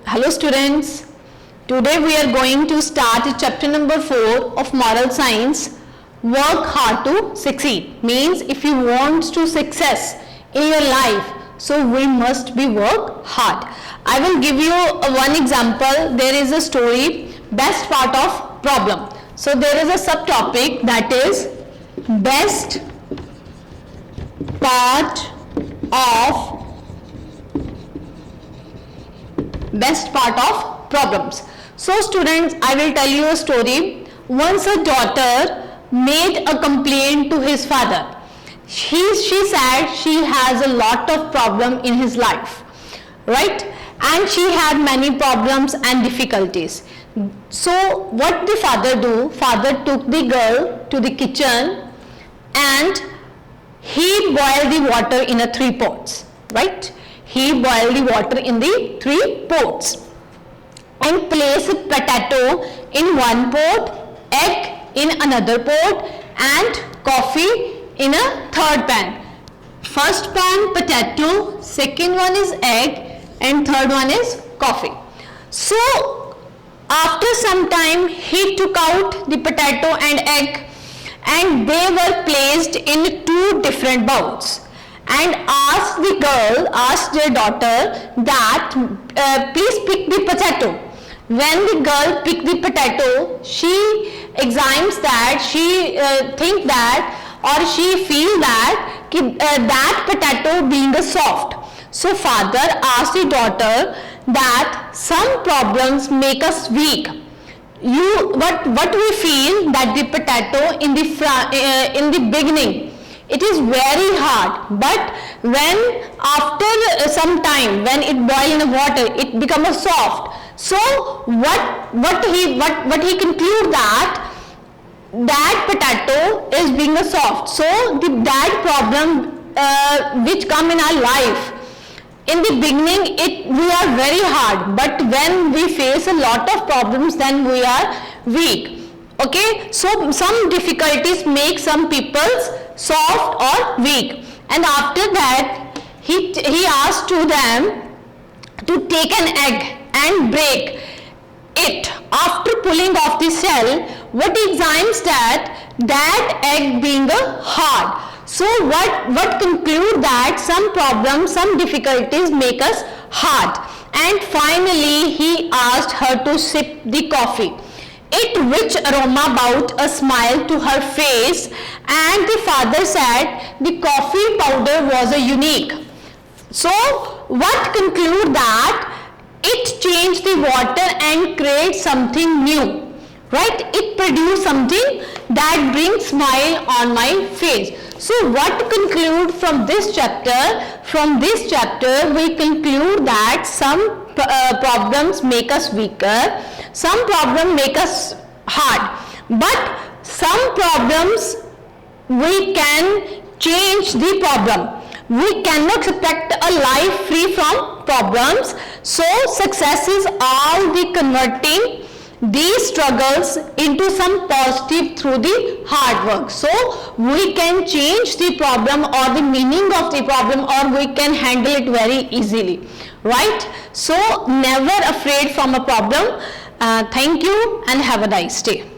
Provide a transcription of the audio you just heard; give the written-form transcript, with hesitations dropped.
Hello students, today we are going to start chapter number 4 of moral science. Work hard to succeed means if you want to success in your life, so we must be work hard. I will give you one example. There is a story, best part of problem. So there is a subtopic that is best part of problems. So students, I will tell you a story. Once a daughter made a complaint to his father. She said she has a lot of problem in his life, right? And she had many problems and difficulties. So what the father do? Father took the girl to the kitchen and he boiled the water in 3 pots, right? He boiled the water in the 3 pots and placed potato in one pot, egg in another pot and coffee in a third pan. First pan potato, second one is egg and third one is coffee. So after some time he took out the potato and egg and they were placed in 2 different bowls and asked their daughter that please pick the potato. When the girl picked the potato, she examines that, she think that or she feel that that potato being soft. So father asked the daughter that some problems make us weak. What we feel that the potato in the beginning it is very hard, but when after some time when it boil in the water it becomes soft. So what he conclude that potato is being soft. So that problem which come in our life, in the beginning we are very hard, but when we face a lot of problems then we are weak. Okay, so some difficulties make some people soft or weak, and after that he asked to them to take an egg and break it. After pulling off the shell, what he examines that egg being hard. So what conclude that some problems, some difficulties make us hard. And finally he asked her to sip the coffee. It which aroma brought a smile to her face, and the father said the coffee powder was unique. So what conclude that it changed the water and create something new, right? It produced something that brings smile on my face. So what conclude from this chapter? From this chapter we conclude that some problems make us weaker, some problems make us hard, but some problems we can change the problem. We cannot expect a life free from problems. So success is all the converting these struggles into some positive through the hard work. So we can change the problem or the meaning of the problem, or we can handle it very easily, right? So never afraid from a problem. Thank you and have a nice day.